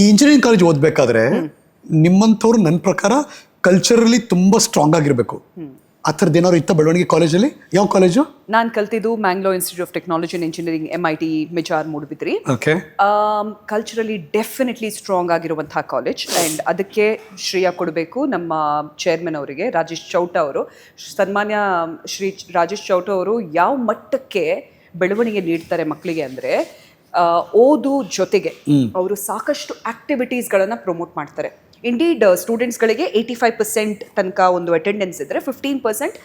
ಈ engineering college ಓದಬೇಕಾದ್ರೆ ನಿಮ್ಮಂಥವ್ರು ನನ್ನ ಪ್ರಕಾರ ಕಲ್ಚರಲಿ ತುಂಬ ಸ್ಟ್ರಾಂಗ್ ಆಗಿರಬೇಕು. ಆ ಥರದ್ದು ಏನಾದ್ರು ಇತ್ತ ಬೆಳವಣಿಗೆ ಕಾಲೇಜಲ್ಲಿ? ಯಾವ ಕಾಲೇಜು? ನಾನು ಕಲ್ತಿದ್ದು Mangalore institute of technology and engineering MIT ಮಿಚಾರ್ Moodbidri. Okay. Culturally definitely strong ಆಗಿರುವಂತಹ ಕಾಲೇಜ್. ಆ್ಯಂಡ್ ಅದಕ್ಕೆ ಶ್ರೇಯ ಕೊಡಬೇಕು ನಮ್ಮ ಚೇರ್ಮನ್ ಅವರಿಗೆ, ರಾಜೇಶ್ ಚೌಟ ಅವರು. ಸನ್ಮಾನ್ಯ ಶ್ರೀ ರಾಜೇಶ್ ಚೌಟ ಅವರು ಯಾವ ಮಟ್ಟಕ್ಕೆ ಬೆಳವಣಿಗೆ ನೀಡ್ತಾರೆ ಮಕ್ಕಳಿಗೆ ಅಂದರೆ, ಓದು ಜೊತೆಗೆ ಅವರು ಸಾಕಷ್ಟು ಆಕ್ಟಿವಿಟೀಸ್ಗಳನ್ನು ಪ್ರಮೋಟ್ ಮಾಡ್ತಾರೆ. ಇಂಡೀಡ್ ಸ್ಟೂಡೆಂಟ್ಸ್ಗಳಿಗೆ 85% ತನಕ ಒಂದು ಅಟೆಂಡೆನ್ಸ್ ಇದ್ದರೆ 15%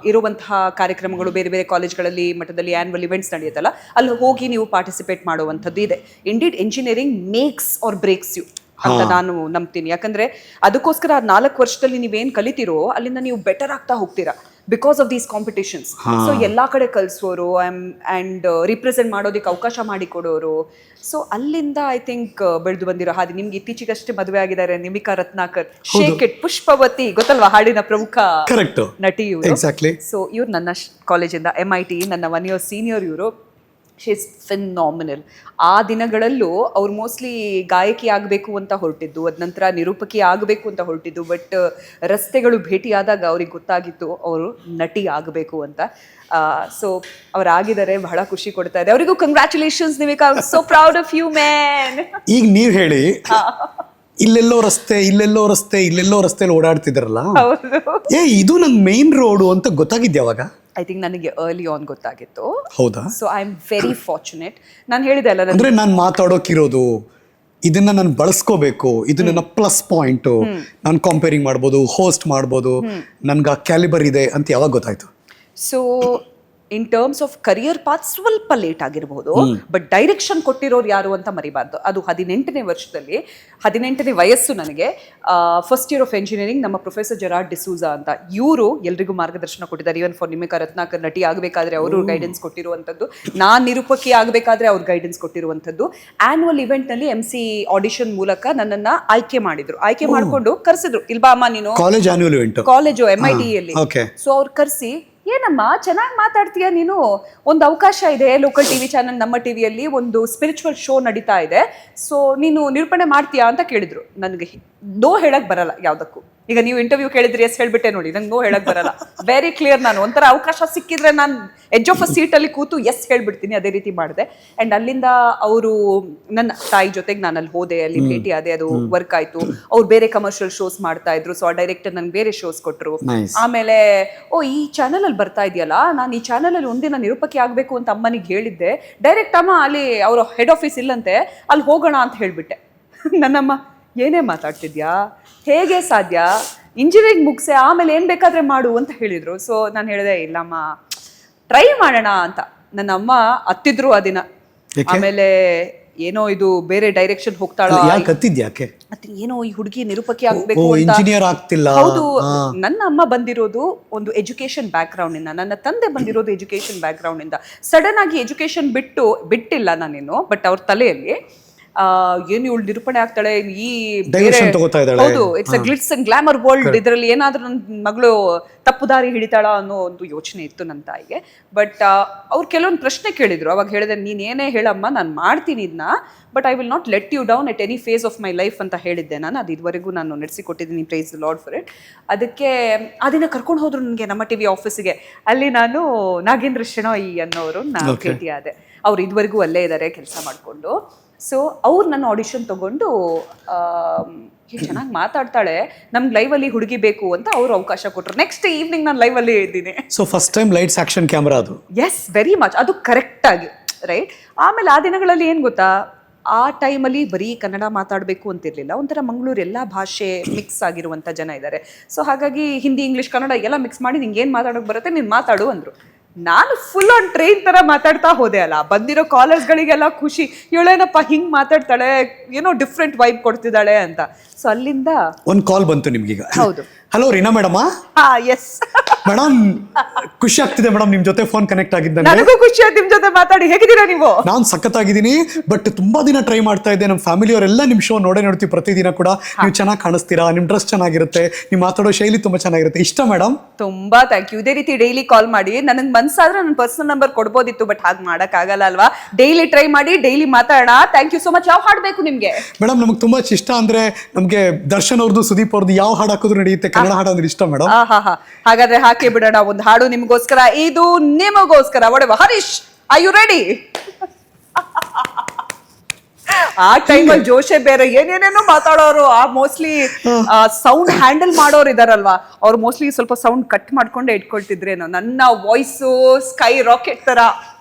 ಇರುವಂತಹ ಕಾರ್ಯಕ್ರಮಗಳು ಬೇರೆ ಬೇರೆ ಕಾಲೇಜ್ಗಳಲ್ಲಿ ಮಟ್ಟದಲ್ಲಿ ಆ್ಯನ್ಯುವಲ್ ಇವೆಂಟ್ಸ್ ನಡೆಯುತ್ತಲ್ಲ, ಅಲ್ಲಿ ಹೋಗಿ ನೀವು ಪಾರ್ಟಿಸಿಪೇಟ್ ಮಾಡುವಂಥದ್ದು ಇದೆ. Indeed engineering makes or breaks you ಅಂತ ನಾನು ನಂಬ್ತೀನಿ. ಯಾಕಂದರೆ ಅದಕ್ಕೋಸ್ಕರ 4 ವರ್ಷದಲ್ಲಿ ನೀವೇನು ಕಲಿತೀರೋ ಅಲ್ಲಿಂದ ನೀವು ಬೆಟರ್ ಆಗ್ತಾ ಹೋಗ್ತೀರಾ because of these competitions. So ಎಲ್ಲ ಕಡೆ ಕಲಿಸೋರು ಆ್ಯಂಡ್ ರಿಪ್ರೆಸೆಂಟ್ ಮಾಡೋದಕ್ಕೆ ಅವಕಾಶ ಮಾಡಿಕೊಡೋರು. ಸೊ ಅಲ್ಲಿಂದ ಐ ಥಿಂಕ್ ಬೆಳೆದು ಬಂದಿರೋ ಹಾದಿ. ನಿಮ್ಗೆ ಇತ್ತೀಚೆಗಷ್ಟೇ ಮದುವೆ ಆಗಿದ್ದಾರೆ ನಿಮಿಕಾ ರತ್ನಾಕರ್, ಶೇಕ್ ಇಟ್, ಪುಷ್ಪವತಿ ಗೊತ್ತಲ್ವಾ ಹಾಡಿನ ಪ್ರಮುಖ ನಟಿ ಇವರು. ಸೊ ಇವ್ರು ನನ್ನ ಕಾಲೇಜಿಂದ MIT ನನ್ನ 1 year ಸೀನಿಯರ್ ಇವರು. She is phenomenal. ಆ ದಿನಗಳಲ್ಲೂ ಅವ್ರು ಮೋಸ್ಟ್ಲಿ ಗಾಯಕಿ ಆಗಬೇಕು ಅಂತ ಹೊರಟಿದ್ದು, ಅದ ನಂತರ ನಿರೂಪಕಿ ಆಗಬೇಕು ಅಂತ ಹೊರಟಿದ್ದು. ಬಟ್ ರಸ್ತೆಗಳು ಭೇಟಿಯಾದಾಗ ಅವ್ರಿಗೆ ಗೊತ್ತಾಗಿತ್ತು ಅವರು ನಟಿ ಆಗಬೇಕು ಅಂತ. ಸೊ ಅವರಾಗಿದ್ದಾರೆ, ಬಹಳ ಖುಷಿ ಕೊಡ್ತಾ ಇದೆ. ಅವರಿಗೂ ಕಂಗ್ರ್ಯಾಚುಲೇಷನ್ಸ್ ನಿಮಿಕಾ, so proud of you man. ಈಗ ನೀವು ಹೇಳಿ, ಇಲ್ಲೆಲ್ಲೋ ರಸ್ತೆ ಇಲ್ಲೆಲ್ಲೋ ರಸ್ತೆ ಇಲ್ಲೆಲ್ಲೋ ರಸ್ತೆಯಲ್ಲಿ ಓಡಾಡ್ತಿದ್ರಲ್ಲ, ಇದು ನಂಗೆ ಮೇನ್ ರೋಡು ಅಂತ ಗೊತ್ತಾಗಿದ್ದೆ ಅವಾಗ? ಐ ಥಿಂಕ್ ನನಗೆ ಅರ್ಲಿ ಆನ್ ಗೊತ್ತಾಗಿತ್ತು. ಹೌದಾ? So I am very fortunate. ನಾನು ಹೇಳಿದೆ ಅಲ್ಲ, ಅಂದ್ರೆ ನಾನು ಮಾತಾಡೋಕಿರೋದು ಇದನ್ನ ನಾನು ಬಳಸ್ಕೋಬೇಕು, ಇದು ನನ್ನ ಪ್ಲಸ್ ಪಾಯಿಂಟು, ನಾನು ಕಂಪೇರಿಂಗ್ ಮಾಡ್ಬೋದು, ಹೋಸ್ಟ್ ಮಾಡ್ಬೋದು, ನನ್ಗೆ ಆ ಕ್ಯಾಲಿಬರ್ ಇದೆ ಅಂತ ಯಾವಾಗ ಗೊತ್ತಾಯ್ತು? So in terms of career path ಸ್ವಲ್ಪ ಲೇಟ್ ಆಗಿರಬಹುದು, ಬಟ್ ಡೈರೆಕ್ಷನ್ ಕೊಟ್ಟಿರೋರು ಯಾರು ಅಂತ ಮರಿಬಾರ್ದು. ಅದು 18ನೇ ವರ್ಷದಲ್ಲಿ, 18ನೇ ವಯಸ್ಸು ನನಗೆ. ಫಸ್ಟ್ ಇಯರ್ ಆಫ್ ಎಂಜಿನಿಯರಿಂಗ್, ನಮ್ಮ ಪ್ರೊಫೆಸರ್ ಜೆರಾರ್ಡ್ ಡಿಸೂಜಾ ಅಂತ, ಇವರು ಎಲ್ರಿಗೂ ಮಾರ್ಗದರ್ಶನ ಕೊಟ್ಟಿದ್ದಾರೆ. ಈವನ್ ಫಾರ್ ನಿಮಿಕಾ ರತ್ನಾಕರ್ ನಟಿ ಆಗಬೇಕಾದ್ರೆ ಅವರು ಗೈಡೆನ್ಸ್ ಕೊಟ್ಟಿರುವಂಥದ್ದು, ನಾನು ನಿರೂಪಕಿ ಆಗಬೇಕಾದ್ರೆ ಅವ್ರು ಗೈಡೆನ್ಸ್ ಕೊಟ್ಟಿರುವಂಥದ್ದು. ಆನ್ಯುವಲ್ ಇವೆಂಟ್ನಲ್ಲಿ MC ಆಡಿಷನ್ ಮೂಲಕ ನನ್ನನ್ನು ಆಯ್ಕೆ ಮಾಡಿದ್ರು. ಆಯ್ಕೆ ಮಾಡಿಕೊಂಡು ಕರೆಸಿದ್ರು, ಇಲ್ಬಾ ಅಮ್ಮ ನೀನು college annual event, college MIT ಯಲ್ಲಿ. ಸೊ ಅವ್ರು ಕರೆಸಿ, ಏನಮ್ಮ ಚೆನ್ನಾಗಿ ಮಾತಾಡ್ತೀಯ ನೀನು, ಒಂದು ಅವಕಾಶ ಇದೆ ಲೋಕಲ್ TV ಚಾನಲ್ ನಮ್ಮ ಟಿವಿಯಲ್ಲಿ ಒಂದು ಸ್ಪಿರಿಚುವಲ್ ಶೋ ನಡೀತಾ ಇದೆ, ಸೊ ನೀನು ನಿರೂಪಣೆ ಮಾಡ್ತೀಯಾ ಅಂತ ಕೇಳಿದ್ರು. ನನಗೆ ನೋ ಹೇಳಕ್ ಬರಲ್ಲ ಯಾವುದಕ್ಕೂ. ಈಗ ನೀವು ಇಂಟರ್ವ್ಯೂ ಕೇಳಿದ್ರಿ ಎಸ್ ಹೇಳ್ಬಿಟ್ಟೆ ನೋಡಿ, ನಂಗೆ ನೋ ಹೇಳಕ್ ಬರಲ್ಲ. Very clear. ನಾನು ಒಂಥರ ಅವಕಾಶ ಸಿಕ್ಕಿದ್ರೆ ನಾನು ಎಡ್ಜ್ ಆಫ್ ಅ ಸೀಟಲ್ಲಿ ಕೂತು ಎಸ್ ಹೇಳ್ಬಿಡ್ತೀನಿ, ಅದೇ ರೀತಿ ಮಾಡಿದೆ. ಆ್ಯಂಡ್ ಅಲ್ಲಿಂದ ಅವರು ನನ್ನ ತಾಯಿ ಜೊತೆಗೆ ನಾನು ಅಲ್ಲಿ ಹೋದೆ, ಅಲ್ಲಿ ಭೇಟಿ ಆದೆ, ಅದು ವರ್ಕ್ ಆಯಿತು. ಅವ್ರು ಬೇರೆ ಕಮರ್ಷಿಯಲ್ ಶೋಸ್ ಮಾಡ್ತಾ ಇದ್ರು, ಸೊ ಆ ಡೈರೆಕ್ಟರ್ ನಂಗೆ ಬೇರೆ ಶೋಸ್ ಕೊಟ್ಟರು. ಆಮೇಲೆ ಈ ಚಾನಲಲ್ಲಿ ಬರ್ತಾ ಇದೆಯಲ್ಲ, ನಾನು ಈ ಚಾನಲಲ್ಲಿ ಒಂದಿನ ನಿರೂಪಕಿ ಆಗಬೇಕು ಅಂತ ಅಮ್ಮನಿಗೆ ಹೇಳಿದ್ದೆ. ಡೈರೆಕ್ಟ್ ಅಮ್ಮ ಅಲ್ಲಿ ಅವರ ಹೆಡ್ ಆಫೀಸ್ ಇಲ್ಲಂತೆ, ಅಲ್ಲಿ ಹೋಗೋಣ ಅಂತ ಹೇಳಿಬಿಟ್ಟೆ. ನನ್ನಮ್ಮ, ಏನೇ ಮಾತಾಡ್ತಿದ್ಯಾ, ಹೇಗೆ ಸಾಧ್ಯ, ಇಂಜಿನಿಯರಿಂಗ್ ಮುಗಿಸೆ ಆಮೇಲೆ ಏನು ಬೇಕಾದರೆ ಮಾಡು ಅಂತ ಹೇಳಿದರು. ಸೊ ನಾನು ಹೇಳಿದೆ, ಇಲ್ಲಮ್ಮ ಟ್ರೈ ಮಾಡೋಣ ಅಂತ. ನನ್ನ ಅಮ್ಮ ಅತ್ತಿದ್ರು ಆ ದಿನ. ಆಮೇಲೆ ಏನೋ ಇದು ಬೇರೆ ಡೈರೆಕ್ಷನ್ ಹೋಗ್ತಾಳೋ, ಏನೋ ಈ ಹುಡುಗಿ ನಿರೂಪಕಿ ಆಗ್ಬೇಕು ಅಂತ. ಹೌದು, ನನ್ನ ಅಮ್ಮ ಬಂದಿರೋದು ಒಂದು ಎಜುಕೇಶನ್ ಬ್ಯಾಕ್ ಗ್ರೌಂಡ್ ಇಂದ, ನನ್ನ ತಂದೆ ಬಂದಿರೋದು ಎಜುಕೇಶನ್ ಬ್ಯಾಕ್ ಗ್ರೌಂಡ್ ಇಂದ. ಸಡನ್ ಆಗಿ ಎಜುಕೇಶನ್ ಬಿಟ್ಟಿಲ್ಲ ನಾನೇನು, ಬಟ್ ಅವ್ರ ತಲೆಯಲ್ಲಿ ಏನು ಇವಳು ನಿರೂಪಣೆ ಆಗ್ತಾಳೆ, ಈ ಹೌದು it's a Glitz and glamour world, ಇದರಲ್ಲಿ ಏನಾದ್ರೂ ನನ್ನ ಮಗಳು ತಪ್ಪು ದಾರಿ ಹಿಡಿತಾಳ ಅನ್ನೋ ಒಂದು ಯೋಚನೆ ಇತ್ತು ನನ್ನ ತಾಯಿಗೆ. ಬಟ್ ಅವ್ರು ಕೆಲವೊಂದು ಪ್ರಶ್ನೆ ಕೇಳಿದ್ರು. ಅವಾಗ ಹೇಳಿದೆ, ನೀನ್ ಏನೇ ಹೇಳಮ್ಮ, ನಾನು ಮಾಡ್ತೀನಿ ಇದನ್ನ, but I will not let you down at any phase of my life ಅಂತ ಹೇಳಿದ್ದೆ ನಾನು. ಅದು ಇದುವರೆಗೂ ನಾನು ನಡೆಸಿಕೊಟ್ಟಿದ್ದೀನಿ, praise the Lord for it. ಅದಕ್ಕೆ ಆ ದಿನ ಕರ್ಕೊಂಡು ಹೋದ್ರು ನನಗೆ ನಮ್ಮ TV ಆಫೀಸಿಗೆ. ಅಲ್ಲಿ ನಾನು ನಾಗೇಂದ್ರ ಶೆಣಾಯಿ ಅನ್ನೋರು ನಾನು ಭೇಟಿಯಾದೆ. ಅವ್ರು ಇದುವರೆಗೂ ಅಲ್ಲೇ ಇದ್ದಾರೆ ಕೆಲಸ ಮಾಡಿಕೊಂಡು. ಸೊ ಅವ್ರು ನನ್ನ ಆಡಿಷನ್ ತಗೊಂಡು, ಚೆನ್ನಾಗಿ ಮಾತಾಡ್ತಾಳೆ, ನಮ್ಗೆ ಲೈವಲ್ಲಿ ಹುಡುಗಿ ಬೇಕು ಅಂತ ಅವ್ರು ಅವಕಾಶ ಕೊಟ್ಟರು. ನೆಕ್ಸ್ಟ್ ಈವ್ನಿಂಗ್ ನಾನು ಲೈವಲ್ಲಿ ಇದ್ದೀನಿ. So first time lights action camera ಅದು? Yes, very much. ಅದು ಕರೆಕ್ಟಾಗಿ ರೈಟ್. ಆಮೇಲೆ ಆ ದಿನಗಳಲ್ಲಿ ಏನು ಗೊತ್ತಾ, ಆ ಟೈಮಲ್ಲಿ ಬರೀ ಕನ್ನಡ ಮಾತಾಡಬೇಕು ಅಂತಿರಲಿಲ್ಲ. ಒಂಥರ ಮಂಗಳೂರು ಎಲ್ಲ ಭಾಷೆ ಮಿಕ್ಸ್ ಆಗಿರುವಂಥ ಜನ ಇದ್ದಾರೆ. ಸೊ ಹಾಗಾಗಿ ಹಿಂದಿ, ಇಂಗ್ಲೀಷ್, ಕನ್ನಡ ಎಲ್ಲ ಮಿಕ್ಸ್ ಮಾಡಿ ನಿಂಗೆ ಏನು ಮಾತಾಡೋಕೆ ಬರುತ್ತೆ ನೀನು ಮಾತಾಡು ಅಂದರು. ನಾನು ಫುಲ್ ಆನ್ ಟ್ರೈನ್ ಥರ ಮಾತಾಡ್ತಾ ಹೋದೆ ಅಲ್ಲ. ಬಂದಿರೋ ಕಾಲರ್ಸ್ಗಳಿಗೆಲ್ಲ ಖುಷಿ, ಇವಳೇನಪ್ಪ ಹಿಂಗೆ ಮಾತಾಡ್ತಾಳೆ, ಏನೋ ಡಿಫ್ರೆಂಟ್ ವೈಬ್ ಕೊಡ್ತಿದ್ದಾಳೆ ಅಂತ. ಸೊ ಅಲ್ಲಿಂದ ಒಂದು ಕಾಲ್ ಬಂತು ನಿಮ್ಗೀಗ. ಹೌದು. Hello Reena madam. Yes madam ಖುಷಿ ಆಗ್ತಿದೆ ಮೇಡಮ್ ನಿಮ್ ಜೊತೆ ಫೋನ್ ಕನೆಕ್ಟ್ ಆಗಿದ್ದ. ನನಗೂ ಖುಷಿ ಆಯ್ತು ನಿಮ್ ಜೊತೆ ಮಾತಾಡಿ. ಹೇಗಿದ್ದೀರಾ ನೀವು? ನಾನ್ ಸಖತ್ತಾಗಿದ್ದೀನಿ. ಬಟ್ ತುಂಬಾ ದಿನ ಟ್ರೈ ಮಾಡ್ತಾ ಇದ್ದೆ. ನಮ್ಮ ಫ್ಯಾಮಿಲಿಯವರೆಲ್ಲ ನಿಮ್ ಶೋ ನೋಡ್ತೀವಿ ಪ್ರತಿದಿನ ಕೂಡ. ನೀವು ಚೆನ್ನಾಗಿ ಕಾಣಿಸ್ತೀರಾ, ನಿಮ್ ಡ್ರೆಸ್ ಚೆನ್ನಾಗಿರುತ್ತೆ, ನೀವು ಮಾತಾಡೋ ಶೈಲಿ ತುಂಬಾ ಚೆನ್ನಾಗಿರುತ್ತೆ. ಇಷ್ಟ ಮೇಡಮ್. ತುಂಬಾ ಥ್ಯಾಂಕ್ ಯು. ಇದೇ ರೀತಿ ಡೈಲಿ ಕಾಲ್ ಮಾಡಿ. ನನಗೆ ಮನ್ಸಾದ್ರೆ ನನ್ನ ಪರ್ಸನಲ್ ನಂಬರ್ ಕೊಡ್ಬೋದಿತ್ತು, ಬಟ್ ಹಾಗೆ ಮಾಡಕ್ ಆಗಲ್ಲ ಅಲ್ವಾ. ಡೈಲಿ ಟ್ರೈ ಮಾಡಿ, ಡೈಲಿ ಮಾತಾಡೋಣ. Thank you so much. ಯಾವ ಹಾಡು ಬೇಕು ನಿಮ್ಗೆ? ಮೇಡಮ್ ನಮ್ಗೆ ತುಂಬಾ ಇಷ್ಟ ಅಂದ್ರೆ ನಮ್ಗೆ ದರ್ಶನ್ ಅವ್ರದ್ದು, ಸುದೀಪ್ ಅವ್ರದ್ದು ಯಾವ ಹಾಡು ಹಾಕಿದ್ರು ನಡೆಯುತ್ತೆ. ಕನ್ನಡ ಹಾಡು ಅಂದ್ರೆ ಇಷ್ಟ ಮೇಡಮ್. ಹಾಗಾದ್ರೆ ಹಾಕಿ ಬಿಡೋಣ ಒಂದು ಹಾಡು ನಿಮಗೋಸ್ಕರ, ಇದು ನಿಮಗೋಸ್ಕರ. ಒಡೆವ ಹರೀಶ್, ಆರ್ ಯು ರೆಡಿ? ಆ ಟೈಮಲ್ಲಿ ಜೋಶೆ ಬೇರೆ, ಏನೇನೇನೋ ಮಾತಾಡೋರು. ಆ ಮೋಸ್ಟ್ಲಿ ಸೌಂಡ್ ಹ್ಯಾಂಡಲ್ ಮಾಡೋರು ಇದಾರಲ್ವಾ, ಅವ್ರು ಮೋಸ್ಟ್ಲಿ ಸ್ವಲ್ಪ ಸೌಂಡ್ ಕಟ್ ಮಾಡ್ಕೊಂಡೆ ಇಟ್ಕೊಳ್ತಿದ್ರೇನೋ. ನನ್ನ ವಾಯ್ಸು ಸ್ಕೈ ರಾಕೆಟ್ ತರ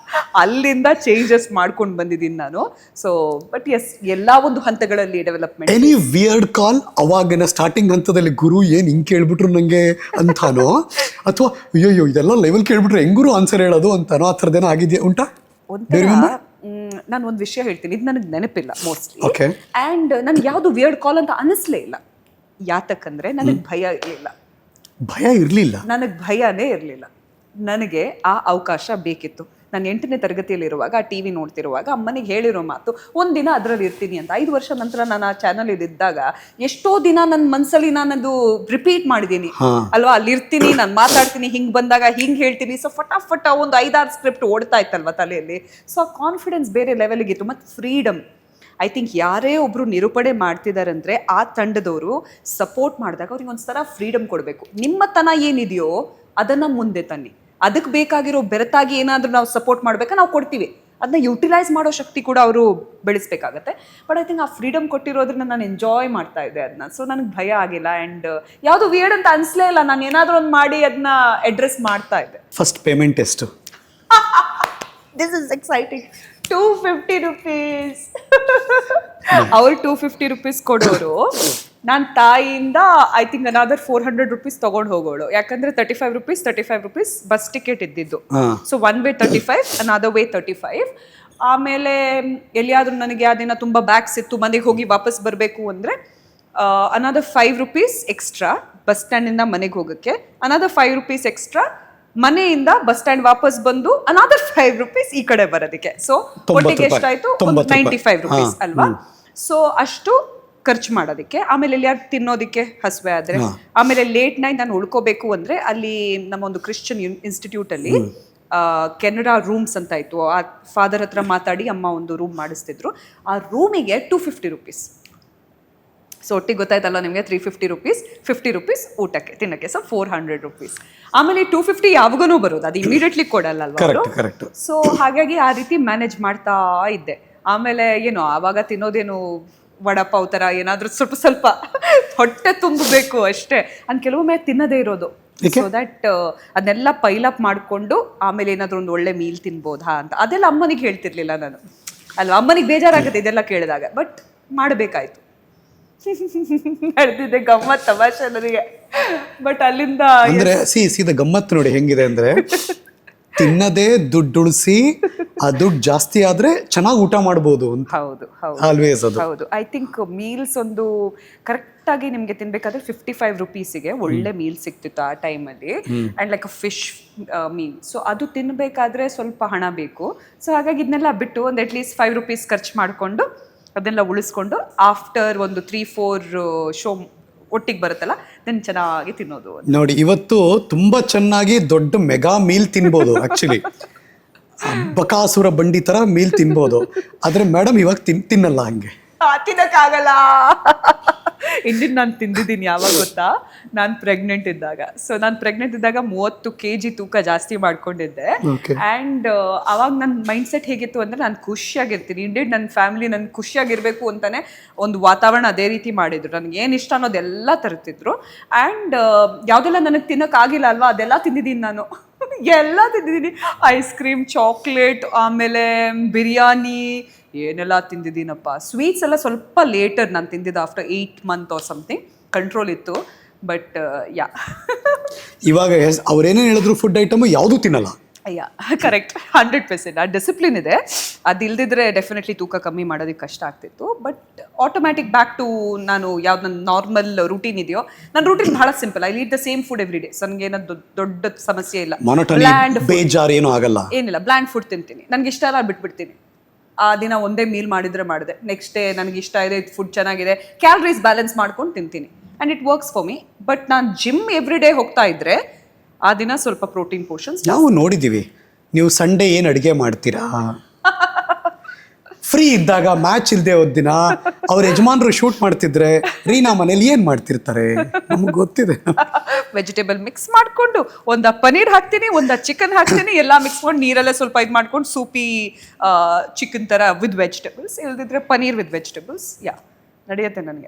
ಅಲ್ಲಿಂದ ಚೇಂಜಸ್ ಮಾಡ್ಕೊಂಡು ಬಂದಿದ್ದೀನಿ ನಾನು. ಸೊ ಬಟ್ ಎಸ್, ಎಲ್ಲಾ ಒಂದು ಹಂತಗಳಲ್ಲಿ ಡೆವಲಪ್ಮೆಂಟ್. ಎನಿ ವಿಯರ್ಡ್ ಕಾಲ್ ಅವಾಗಿನ ಸ್ಟಾರ್ಟಿಂಗ್ ಹಂತದಲ್ಲಿ ಗುರು ಏನ್ ಹಿಂಗ್ ಕೇಳ್ಬಿಟ್ರು ನಂಗೆ ಅಂತಾನೋ, ಅಥವಾ ಅಯ್ಯೋ ಇದೆಲ್ಲ ಲೆವೆಲ್ ಕೇಳ್ಬಿಟ್ರೆ ಹೆಂಗುರು ಆನ್ಸರ್ ಹೇಳೋದು ಅಂತಾನೋ, ಆ ಥರದ್ದೇನೋ ಆಗಿದೆಯಾ ಉಂಟಾ? ನಾನು ಒಂದು ವಿಷಯ ಹೇಳ್ತೀನಿ, ಇದು ನನಗೆ ನೆನಪಿಲ್ಲ ಮೋಸ್ಟ್ಲಿ. ಓಕೆ. ಆ್ಯಂಡ್ ನನ್ಗೆ ಯಾವುದು ವಿಯರ್ಡ್ ಕಾಲ್ ಅಂತ ಅನಿಸ್ಲೇ ಇಲ್ಲ. ಯಾತಕ್ಕಂದ್ರೆ ನನಗೆ ಭಯ ಇರಲಿಲ್ಲ. ಭಯ ಇರಲಿಲ್ಲ? ನನಗೆ ಭಯನೇ ಇರಲಿಲ್ಲ. ನನಗೆ ಆ ಅವಕಾಶ ಬೇಕಿತ್ತು. ನಾನು 8ನೇ ತರಗತಿಯಲ್ಲಿರುವಾಗ ಆ ಟಿವಿ ನೋಡ್ತಿರುವಾಗ ಅಮ್ಮನಿಗೆ ಹೇಳಿರೋ ಮಾತು, ಒಂದಿನ ಅದರಲ್ಲಿ ಇರ್ತೀನಿ ಅಂತ. 5 ವರ್ಷ ನಂತರ ನಾನು ಆ ಚಾನಲ್ ಇದ್ದಾಗ ಎಷ್ಟೋ ದಿನ ನನ್ನ ಮನಸ್ಸಲ್ಲಿ ನಾನದು ರಿಪೀಟ್ ಮಾಡಿದ್ದೀನಿ ಅಲ್ವಾ. ಅಲ್ಲಿ ಇರ್ತೀನಿ, ನಾನು ಮಾತಾಡ್ತೀನಿ, ಹಿಂಗೆ ಬಂದಾಗ ಹಿಂಗೆ ಹೇಳ್ತೀನಿ. ಸೊ ಫಟಾಫಟ ಒಂದು 5-6 ಸ್ಕ್ರಿಪ್ಟ್ ಓಡ್ತಾ ಇತ್ತಲ್ವ ತಲೆಯಲ್ಲಿ. ಸೊ ಆ ಕಾನ್ಫಿಡೆನ್ಸ್ ಬೇರೆ ಲೆವೆಲ್ಗಿತ್ತು. ಮತ್ತು ಫ್ರೀಡಮ್, ಐ ಥಿಂಕ್ ಯಾರೇ ಒಬ್ರು ನಿರೂಪಣೆ ಮಾಡ್ತಿದಾರಂದ್ರೆ ಆ ತಂಡದವರು ಸಪೋರ್ಟ್ ಮಾಡಿದಾಗ ಅವ್ರಿಗೆ ಒಂಥರ ಫ್ರೀಡಮ್ ಕೊಡಬೇಕು. ನಿಮ್ಮತನ ಏನಿದೆಯೋ ಅದನ್ನ ಮುಂದೆ ತನ್ನಿ. ಅದಕ್ಕೆ ಬೇಕಾಗಿರೋ ಬೆರತಾಗಿ ಏನಾದರೂ ನಾವು ಸಪೋರ್ಟ್ ಮಾಡ್ಬೇಕಾ, ನಾವು ಕೊಡ್ತೀವಿ. ಅದನ್ನ ಯುಟಿಲೈಸ್ ಮಾಡೋ ಶಕ್ತಿ ಕೂಡ ಅವರು ಬೆಳೆಸ್ಬೇಕಾಗತ್ತೆ. ಬಟ್ ಐ ಥಿಂಕ್ ಆ ಫ್ರೀಡಮ್ ಕೊಟ್ಟಿರೋದ್ರಿಂದ ನಾನು ಎಂಜಾಯ್ ಮಾಡ್ತಾ ಇದ್ದೆ ಅದನ್ನ. ಸೊ ನನಗೆ ಭಯ ಆಗಿಲ್ಲ. ಆ್ಯಂಡ್ ಯಾವುದು ವಿಯರ್ಡ್ ಅಂತ ಅನಿಸ್ಲೇ ಇಲ್ಲ. ನಾನು ಏನಾದರೂ ಒಂದು ಮಾಡಿ ಅದನ್ನ ಅಡ್ರೆಸ್ ಮಾಡ್ತಾ ಇದ್ದೆ. ಫಸ್ಟ್ ಪೇಮೆಂಟ್ ಎಷ್ಟು? This is exciting. 250 rupees. ಅವ್ರು 250 rupees ಕೊಡೋರು. ನಾನು ತಾಯಿಯಿಂದ ಐ ಥಿಂಕ್ ಅನಾದರ್ 400 rupees ತಗೊಂಡು ಹೋಗೋಳು. ಯಾಕಂದ್ರೆ 35 rupees ಬಸ್ ಟಿಕೆಟ್ ಇದ್ದಿದ್ದು. So one way 35, another way 35. ಆಮೇಲೆ ಎಲ್ಲಿಯಾದ್ರೂ ನನಗೆ ಆ ದಿನ ತುಂಬ ಬ್ಯಾಗ್ಸ್ ಇತ್ತು, ಮನೆಗೆ ಹೋಗಿ ವಾಪಸ್ ಬರಬೇಕು ಅಂದರೆ ಅನಾದರ್ 5 rupees ಎಕ್ಸ್ಟ್ರಾ ಬಸ್ ಸ್ಟ್ಯಾಂಡಿಂದ ಮನೆಗೆ ಹೋಗೋಕ್ಕೆ, ಅನಾದರ್ 5 rupees ಎಕ್ಸ್ಟ್ರಾ ಮನೆಯಿಂದ ಬಸ್ ಸ್ಟ್ಯಾಂಡ್ ವಾಪಸ್ ಬಂದು ಅನಾದರ್ 5 rupees ಈ ಕಡೆ ಬರೋದಕ್ಕೆ. ಸೊ ಒಟ್ಟಿಗೆ ಎಷ್ಟಾಯ್ತು? 95 rupees ಅಲ್ವಾ. ಸೊ ಅಷ್ಟು ಖರ್ಚು ಮಾಡೋದಕ್ಕೆ. ಆಮೇಲೆ ಎಲ್ಲಿಯಾರು ತಿನ್ನೋದಕ್ಕೆ ಹಸುವೆ ಆದ್ರೆ, ಆಮೇಲೆ ಲೇಟ್ ನೈಟ್ ನಾನು ಉಳ್ಕೋಬೇಕು ಅಂದ್ರೆ ಅಲ್ಲಿ ನಮ್ಮ ಒಂದು ಕ್ರಿಶ್ಚಿಯನ್ ಇನ್ಸ್ಟಿಟ್ಯೂಟ್ ಅಲ್ಲಿ ಕೆನಡಾ ರೂಮ್ಸ್ ಅಂತ ಇತ್ತು. ಆ ಫಾದರ್ ಹತ್ರ ಮಾತಾಡಿ ಅಮ್ಮ ಒಂದು ರೂಮ್ ಮಾಡಿಸ್ತಿದ್ರು. ಆ ರೂಮಿಗೆ 250 rupees. ಸೊ ಒಟ್ಟಿಗೆ ಗೊತ್ತಾಯ್ತಲ್ಲ ನಿಮಗೆ, 350 rupees, 50 rupees ಊಟಕ್ಕೆ ತಿನ್ನಕ್ಕೆ. So 400 rupees. ಆಮೇಲೆ 250 ಯಾವಾಗನೂ ಬರೋದು, ಅದು ಇಮಿಡಿಯೇಟ್ಲಿ ಕೊಡಲ್ಲ ಅಲ್ವಾ. ಸೊ ಹಾಗಾಗಿ ಆ ರೀತಿ ಮ್ಯಾನೇಜ್ ಮಾಡ್ತಾ ಇದ್ದೆ. ಆಮೇಲೆ ಏನು ಆವಾಗ ತಿನ್ನೋದೇನು ವಡಪಾವ್ ಥರ ಏನಾದರೂ ಸ್ವಲ್ಪ ಹೊಟ್ಟೆ ತುಂಬಬೇಕು ಅಷ್ಟೇ. ಅಂದ್ ಕೆಲವೊಮ್ಮೆ ತಿನ್ನದೇ ಇರೋದು. ಸೊ ದಟ್ ಅದನ್ನೆಲ್ಲ ಪೈಲಪ್ ಮಾಡಿಕೊಂಡು ಆಮೇಲೆ ಏನಾದರೂ ಒಂದು ಒಳ್ಳೆ ಮೀಲ್ ತಿನ್ಬೋದಾ ಅಂತ. ಅದೆಲ್ಲ ಅಮ್ಮನಿಗೆ ಹೇಳ್ತಿರ್ಲಿಲ್ಲ ನಾನು ಅಲ್ವಾ. ಅಮ್ಮನಿಗೆ ಬೇಜಾರಾಗುತ್ತೆ ಇದೆಲ್ಲ ಕೇಳಿದಾಗ. ಬಟ್ ಮಾಡಬೇಕಾಯ್ತು. ನಡೆದಿದೆ ಗಮ್ಮತ್ ತಮಾಷೆ ನನಗೆ. ಬಟ್ ಅಲ್ಲಿಂದ ಅಂದ್ರೆ ಸೀದಾ ಗಮ್ಮತ್ ನೋಡಿ ಹೆಂಗಿದೆ ಅಂದ್ರೆ, ತಿನ್ನದೇ ದುಡ್ಡು ಉಳಿಸಿ ಆ ದುಡ್ಡು ಜಾಸ್ತಿ ಆದ್ರೆ ಚೆನ್ನಾಗಿ ಊಟ ಮಾಡ್ಬೋದು ಅಂತ. ಹೌದು ಆಲ್ವೇಸ್ ಅದು ಹೌದು. ಐ ಥಿಂಕ್ ಮೀಲ್ಸ್ ಒಂದು ಕರೆಕ್ಟ್ ಆಗಿ ನಿಮ್ಗೆ ತಿನ್ಬೇಕಾದ್ರೆ 55 rupeesಗೆ ಒಳ್ಳೆ ಮೀಲ್ ಸಿಕ್ತಿತ್ತು ಆ ಟೈಮಲ್ಲಿ. And like a fish meal. So ಅದು ತಿನ್ಬೇಕಾದ್ರೆ ಸ್ವಲ್ಪ ಹಣ ಬೇಕು. ಸೊ ಹಾಗಾಗಿ ಇದನ್ನೆಲ್ಲ ಬಿಟ್ಟು ಒಂದು ಅಟ್ಲೀಸ್ಟ್ 5 rupees ಖರ್ಚು ಮಾಡಿಕೊಂಡು ಅದನ್ನೆಲ್ಲ ಉಳಿಸ್ಕೊಂಡು ಆಫ್ಟರ್ ಒಂದು 3-4 ಶೋ ಒಟ್ಟಿಗೆ ಬರುತ್ತಲ್ಲ, ದೆನ್ ಚೆನ್ನಾಗಿ ತಿನ್ನೋದು. ನೋಡಿ ಇವತ್ತು ತುಂಬಾ ಚೆನ್ನಾಗಿ ದೊಡ್ಡ ಮೆಗಾ ಮೀಲ್ ತಿನ್ಬೋದು. ಆಕ್ಚುಲಿ ಬಕಾಸುರ ಬಂಡಿ ತರ ಮೀಲ್ ತಿನ್ಬೋದು. ಆದ್ರೆ ಮೇಡಮ್ ಇವಾಗ ತಿನ್ನಲ್ಲ ಹಂಗೆ. ತಿನ್ನಕ್ಕಾಗಲ್ಲ. ಇಂದಿನ ನಾನು ತಿಂದಿದ್ದೀನಿ ಯಾವಾಗ ಗೊತ್ತಾ? ನಾನು ಪ್ರೆಗ್ನೆಂಟ್ ಇದ್ದಾಗ. ಸೊ ನಾನು ಪ್ರೆಗ್ನೆಂಟ್ ಇದ್ದಾಗ 30 kg ತೂಕ ಜಾಸ್ತಿ ಮಾಡ್ಕೊಂಡಿದ್ದೆ. ಆ್ಯಂಡ್ ಅವಾಗ ನನ್ನ ಮೈಂಡ್ ಸೆಟ್ ಹೇಗಿತ್ತು ಅಂದರೆ, ನಾನು ಖುಷಿಯಾಗಿರ್ತೀನಿ. ಇಂಡಿಡ್ ನನ್ನ ಫ್ಯಾಮಿಲಿ ನನ್ನ ಖುಷಿಯಾಗಿರ್ಬೇಕು ಅಂತಾನೆ ಒಂದು ವಾತಾವರಣ ಅದೇ ರೀತಿ ಮಾಡಿದ್ರು. ನನಗೆ ಏನು ಇಷ್ಟ ಅನ್ನೋದೆಲ್ಲ ತರ್ತಿದ್ರು. ಆ್ಯಂಡ್ ಯಾವುದೆಲ್ಲ ನನಗೆ ತಿನ್ನೋಕ್ಕಾಗಿಲ್ಲ ಅಲ್ವಾ, ಅದೆಲ್ಲ ತಿಂದಿದ್ದೀನಿ ನಾನು. ಎಲ್ಲ ತಿಂದಿದ್ದೀನಿ. ಐಸ್ ಕ್ರೀಮ್, ಚಾಕ್ಲೇಟ್, ಆಮೇಲೆ ಬಿರಿಯಾನಿ, ಏನೆಲ್ಲ ತಿಂದಿದ್ದೀನಪ್ಪ. ಸ್ವೀಟ್ಸ್ ಎಲ್ಲ ಸ್ವಲ್ಪ ಲೇಟರ್ ನಾನು ತಿಂದಿದ್ದು. After 8 months or something control ಇತ್ತು. ಬಟ್ ಯಾ ಇವಾಗ ಅವ್ರೇನೇನು ಹೇಳಿದ್ರು ಫುಡ್ ಐಟಮ್ ಯಾವುದೂ ತಿನ್ನಲ್ಲ. ಅಯ್ಯ ಕರೆಕ್ಟ್ 100%. ಆ ಡಿಸಿಪ್ಲಿನ್ ಇದೆ, ಅದಿಲ್ದಿದ್ರೆ ಡೆಫಿನೆಟ್ಲಿ ತೂಕ ಕಮ್ಮಿ ಮಾಡೋದಕ್ಕೆ ಕಷ್ಟ ಆಗ್ತಿತ್ತು. ಬಟ್ ಆಟೋಮ್ಯಾಟಿಕ್ ಬ್ಯಾಕ್ ಟು ನಾನು ಯಾವ್ದು ನನ್ನ ನಾರ್ಮಲ್ ರೂಟೀನ್ ಇದೆಯೋ, ನನ್ನ ರೂಟೀನ್ ಬಹಳ simple. I eat the same food every day. So ನನಗೆ ಏನೋ ದೊಡ್ಡ ಸಮಸ್ಯೆ ಇಲ್ಲ. ಬ್ಲ್ಯಾಂಡ್ ಬೇಜಾರ್ ಏನೂ ಆಗಲ್ಲ, ಏನಿಲ್ಲ. ಬ್ಲ್ಯಾಂಡ್ ಫುಡ್ ತಿಂತೀನಿ, ನನಗೆ ಇಷ್ಟ ಇಲ್ಲ ಬಿಟ್ಬಿಡ್ತೀನಿ. ಆ ದಿನ ಒಂದೇ ಮೀಲ್ ಮಾಡಿದೆ. ನೆಕ್ಸ್ಟ್ ಡೇ ನನಗೆ ಇಷ್ಟ ಇದೆ, ಫುಡ್ ಚೆನ್ನಾಗಿದೆ, ಕ್ಯಾಲರೀಸ್ ಬ್ಯಾಲೆನ್ಸ್ ಮಾಡ್ಕೊಂಡು ತಿಂತೀನಿ, and it works for me. But ನಾನು ಜಿಮ್ ಎವ್ರಿ ಡೇ ಹೋಗ್ತಾ ಇದ್ರೆ ಆ ದಿನ ಸ್ವಲ್ಪ ಪ್ರೋಟೀನ್ ಪೋರ್ಷನ್ಸ್. ನಾವು ನೋಡಿದ್ದೀವಿ, ನೀವು ಸಂಡೇ ಏನು ಅಡುಗೆ ಮಾಡ್ತೀರಾ, ಫ್ರೀ ಇದ್ದಾಗ ಮ್ಯಾಚ್ ಇಲ್ಲದೆ ಹೋದ ದಿನ ಅವ್ರ ಯಜಮಾನರು ಶೂಟ್ ಮಾಡ್ತಿದ್ರೆ ರೀನಾ ಮನೇಲಿ ಏನು ಮಾಡ್ತಿರ್ತಾರೆ ನಮ್ಗೆ ಗೊತ್ತಿದೆ. ವೆಜಿಟೇಬಲ್ ಮಿಕ್ಸ್ ಮಾಡಿಕೊಂಡು ಒಂದ ಪನೀರ್ ಹಾಕ್ತೀನಿ, ಒಂದ ಚಿಕನ್ ಹಾಕ್ತೀನಿ, ಎಲ್ಲ ಮಿಕ್ಸ್ ಮಾಡಿ ನೀರಲ್ಲೇ ಸ್ವಲ್ಪ ಇದು ಮಾಡ್ಕೊಂಡು ಸೂಪಿ ಚಿಕನ್ ಥರ ವಿತ್ ವೆಜಿಟೇಬಲ್ಸ್, ಇಲ್ದಿದ್ರೆ ಪನೀರ್ ವಿತ್ ವೆಜಿಟೇಬಲ್ಸ್. ನಡೆಯುತ್ತೆ ನನಗೆ.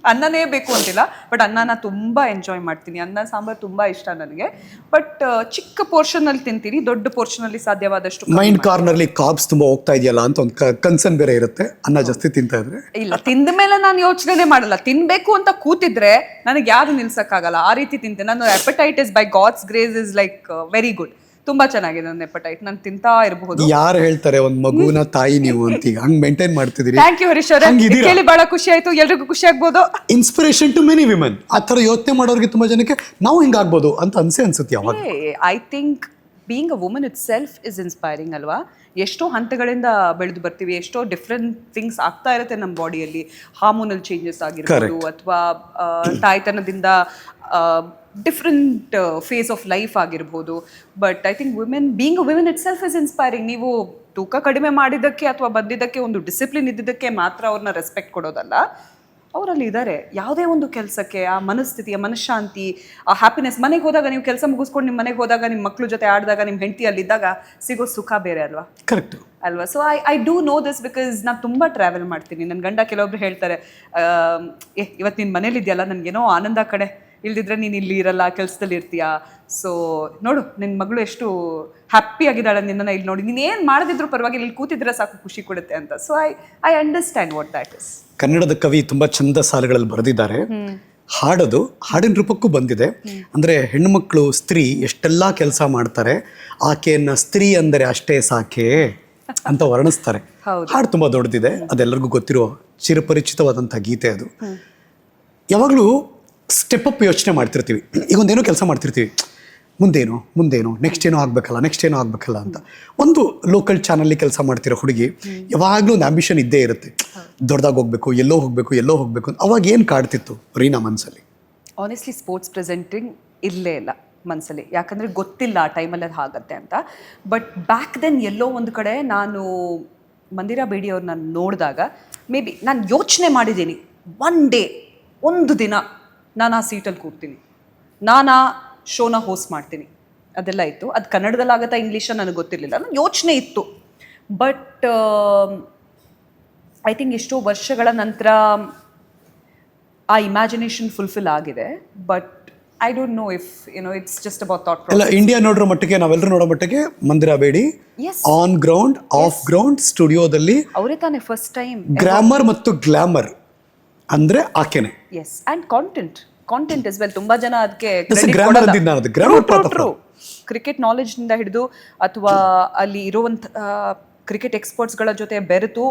ಅನ್ನನೇ ಬೇಕು ಅಂತಿಲ್ಲ, ಬಟ್ ಅನ್ನನ ತುಂಬ ಎಂಜಾಯ್ ಮಾಡ್ತೀನಿ. ಅನ್ನ ಸಾಂಬಾರು ತುಂಬ ಇಷ್ಟ ನನಗೆ. ಬಟ್ ಚಿಕ್ಕ ಪೋರ್ಷನಲ್ಲಿ ತಿಂತೀನಿ, ದೊಡ್ಡ ಪೋರ್ಷನಲ್ಲಿ ಸಾಧ್ಯವಾದಷ್ಟು ಮೈಂಡ್ ಕಾರ್ನರ್ಲಿ ಕಾರ್ಬ್ಸ್ ತುಂಬ ಹೋಗ್ತಾ ಇದೆಯಲ್ಲ ಅಂತ ಒಂದು ಕನ್ಸರ್ನ್ ಬೇರೆ ಇರುತ್ತೆ. ಅನ್ನ ಜಾಸ್ತಿ ತಿಂತಾ ಇದ್ರೆ ಇಲ್ಲ, ತಿಂದ ಮೇಲೆ ನಾನು ಯೋಚನೆ ಮಾಡಲ್ಲ. ತಿನ್ಬೇಕು ಅಂತ ಕೂತಿದ್ರೆ ನನಗೆ ಯಾರು ನಿಲ್ಸಕ್ಕಾಗಲ್ಲ, ಆ ರೀತಿ ತಿಂತೀನಿ. ನಾನು appetite is by God's grace is like very good. ತುಂಬಾ ಚೆನ್ನಾಗಿದೆ ನನ್ನ ಎಪಟೈಟ್, ನಾನು ತಿಂತಾ ಇರಬಹುದು. ಯಾರು ಹೇಳ್ತಾರೆ ಒಂದ್ ಮಗುನ ತಾಯಿ ನೀವು ಅಂತ, ಈಗ ಹಂಗ್ ಮೇಂಟೈನ್ ಮಾಡ್ತಿದ್ದೀರಿ. ಥ್ಯಾಂಕ್ ಯು ಹರೀಶ್ ಅವರೇ, ಕೇಳಿ ಬಹಳ ಖುಷಿ ಆಯ್ತು. ಎಲ್ರಿಗೂ ಖುಷಿ ಆಗ್ಬೋದು. Inspiration to many women. ಆ ಥರ ಯೋಚನೆ ಮಾಡೋರಿಗೆ ತುಂಬಾ ಜನಕ್ಕೆ ನಾವು ಹಿಂಗಾಗ್ಬೋದು ಅಂತ ಅನ್ಸುತ್ತೆ ಯಾವಾಗ. I think being a woman it self is inspiring ಅಲ್ವಾ. ಎಷ್ಟೋ ಹಂತಗಳಿಂದ ಬೆಳೆದು ಬರ್ತೀವಿ, ಎಷ್ಟೋ ಡಿಫ್ರೆಂಟ್ ಥಿಂಗ್ಸ್ ಆಗ್ತಾ ಇರುತ್ತೆ ನಮ್ಮ ಬಾಡಿಯಲ್ಲಿ. ಹಾರ್ಮೋನಲ್ ಚೇಂಜಸ್ ಆಗಿರ್ಬೋದು, ಅಥವಾ ತಾಯ್ತನದಿಂದ ಡಿಫ್ರೆಂಟ್ ಫೇಸ್ ಆಫ್ ಲೈಫ್ ಆಗಿರ್ಬೋದು. But I think being a women it self is inspiring. ನೀವು ತೂಕ ಕಡಿಮೆ ಮಾಡಿದ್ದಕ್ಕೆ ಅಥವಾ ಬಂದಿದ್ದಕ್ಕೆ ಒಂದು ಡಿಸಿಪ್ಲಿನ್ ಇದ್ದಿದ್ದಕ್ಕೆ ಮಾತ್ರ ಅವ್ರನ್ನ ರೆಸ್ಪೆಕ್ಟ್ ಕೊಡೋದಲ್ಲ, ಅವರಲ್ಲಿ ಇದ್ದಾರೆ ಯಾವುದೇ ಒಂದು ಕೆಲಸಕ್ಕೆ. ಆ ಮನಸ್ಥಿತಿ, ಆ ಮನಃಶಾಂತಿ, ಆ ಹ್ಯಾಪಿನೆಸ್. ಮನೆಗೆ ಹೋದಾಗ ನೀವು ಕೆಲಸ ಮುಗಿಸ್ಕೊಂಡು ನಿಮ್ಮ ಮನೆಗೆ ಹೋದಾಗ, ನಿಮ್ಮ ಮಕ್ಳ ಜೊತೆ ಆಡಿದಾಗ, ನಿಮ್ಮ ಹೆಂಡತಿ ಅಲ್ಲಿದ್ದಾಗ ಸಿಗೋ ಸುಖ ಬೇರೆ ಅಲ್ವಾ. ಕರೆಕ್ಟ್ ಅಲ್ವಾ. So I do know this because ನಾನು ತುಂಬ ಟ್ರಾವೆಲ್ ಮಾಡ್ತೀನಿ. ನನ್ನ ಗಂಡ ಕೆಲವೊಬ್ರು ಹೇಳ್ತಾರೆ, ಇವತ್ತು ನಿನ್ನ ಮನೇಲಿ ಇದೆಯಲ್ಲ, ನನಗೇನೋ ಆನಂದ ಕಡೆ, ಇಲ್ದಿದ್ರೆ ನೀನು ಇಲ್ಲಿ ಇರಲ್ಲ, ಕೆಲಸದಲ್ಲಿ ಇರ್ತೀಯಾ. ಸೊ ನೋಡು ನಿನ್ನ ಮಗಳು ಎಷ್ಟು ಹ್ಯಾಪಿ ಆಗಿದ್ದಾಳೆ ನಿನ್ನನ್ನು ಇಲ್ಲಿ ನೋಡಿ. ನೀನು ಏನು ಮಾಡದಿದ್ರು ಪರವಾಗಿಲ್ಲ, ಇಲ್ಲಿ ಕೂತಿದ್ರೆ ಸಾಕು, ಖುಷಿ ಕೊಡುತ್ತೆ ಅಂತ. So I understand what that is. ಕನ್ನಡದ ಕವಿ ತುಂಬಾ ಚಂದ ಸಾಲುಗಳಲ್ಲಿ ಬರೆದಿದ್ದಾರೆ. ಹಾಡೋದು ಹಾಡಿನ ರೂಪಕ್ಕೂ ಬಂದಿದೆ. ಅಂದ್ರೆ ಹೆಣ್ಣುಮಕ್ಕಳು, ಸ್ತ್ರೀ ಎಷ್ಟೆಲ್ಲಾ ಕೆಲಸ ಮಾಡ್ತಾರೆ, ಆಕೆಯನ್ನ ಸ್ತ್ರೀ ಅಂದರೆ ಅಷ್ಟೇ ಸಾಕೆ ಅಂತ ವರ್ಣಿಸ್ತಾರೆ. ಹಾಡು ತುಂಬಾ ದೊಡ್ಡದಿದೆ, ಅದೆಲ್ಲರಿಗೂ ಗೊತ್ತಿರುವ ಚಿರಪರಿಚಿತವಾದಂಥ ಗೀತೆ ಅದು. ಯಾವಾಗಲೂ ಸ್ಟೆಪ್ ಅಪ್ ಯೋಚನೆ ಮಾಡ್ತಿರ್ತೀವಿ. ಈಗ ಒಂದೇನೋ ಕೆಲಸ ಮಾಡ್ತಿರ್ತೀವಿ, ಮುಂದೇನು ನೆಕ್ಸ್ಟ್ ಏನೋ ಆಗಬೇಕಲ್ಲ ಅಂತ. ಒಂದು ಲೋಕಲ್ ಚಾನಲ್ಲಿ ಕೆಲಸ ಮಾಡ್ತಿರೋ ಹುಡುಗಿ ಯಾವಾಗಲೂ ಒಂದು ಆಂಬಿಷನ್ ಇದ್ದೇ ಇರುತ್ತೆ, ದೊಡ್ಡದಾಗಿ ಹೋಗ್ಬೇಕು, ಎಲ್ಲೋ ಹೋಗ್ಬೇಕು ಅಂತ. ಅವಾಗ ಏನು ಕಾಡ್ತಿತ್ತು ರೀನಾ ಮನಸ್ಸಲ್ಲಿ? ಆನೆಸ್ಟ್ಲಿ ಸ್ಪೋರ್ಟ್ಸ್ ಪ್ರೆಸೆಂಟಿಂಗ್ ಇರಲೇ ಇಲ್ಲ ಮನಸ್ಸಲ್ಲಿ, ಯಾಕಂದರೆ ಗೊತ್ತಿಲ್ಲ ಆ ಟೈಮಲ್ಲಿ ಅದು ಆಗತ್ತೆ ಅಂತ. ಬಟ್ ಬ್ಯಾಕ್ ದೆನ್ ಎಲ್ಲೋ ಒಂದು ಕಡೆ ನಾನು ಮಂದಿರಾ ಬೇಡಿ ಅವ್ರನ್ನ ನೋಡಿದಾಗ ಮೇ ಬಿ ನಾನು ಯೋಚನೆ ಮಾಡಿದ್ದೀನಿ, ಒಂದು ದಿನ ನಾನು ಆ ಸೀಟಲ್ಲಿ ಕೂರ್ತೀನಿ, ನಾನು ಆ ಶೋನ ಹೋಸ್ಟ್ ಮಾಡ್ತೀನಿ. ಅದೆಲ್ಲ ಇತ್ತು. ಅದು ಕನ್ನಡದಲ್ಲಿ ಆಗತ್ತಾ ಇಂಗ್ಲೀಷ ನನಗೆ ಗೊತ್ತಿರಲಿಲ್ಲ, ನನ್ನ ಯೋಚನೆ ಇತ್ತು. ಬಟ್ ಐ ಥಿಂಕ್ ಎಷ್ಟೋ ವರ್ಷಗಳ ನಂತರ ಆ ಇಮ್ಯಾಜಿನೇಷನ್ ಫುಲ್ಫಿಲ್ ಆಗಿದೆ. But I don't know if it's just about thought process. ಎಲ್ಲ ಇಂಡಿಯಾ ನೋಡೋ ಮಟ್ಟಿಗೆ, ನಾವೆಲ್ಲರೂ ನೋಡೋ ಮಟ್ಟಿಗೆ Mandira Bedi on ground, off ground, ಸ್ಟುಡಿಯೋದಲ್ಲಿ ಅವರೇ ತಾನೇ ಫಸ್ಟ್ ಟೈಮ್ ಗ್ರಾಮರ್ ಮತ್ತು ಗ್ಲಾಮರ್ ಅಂದ್ರೆ ಆಕೆನೆ. Yes, and content is well. ತುಂಬಾ ಜನ ಅದಕ್ಕೆ ಕ್ರಿಕೆಟ್ ನಾಲೆಜ್ ನಿಂದ ಹಿಡಿದು ಅಥವಾ ಅಲ್ಲಿ ಇರುವಂತ ಕ್ರಿಕೆಟ್ ಎಕ್ಸ್ಪರ್ಟ್ಸ್ಗಳ ಜೊತೆ ಬೆರೆತು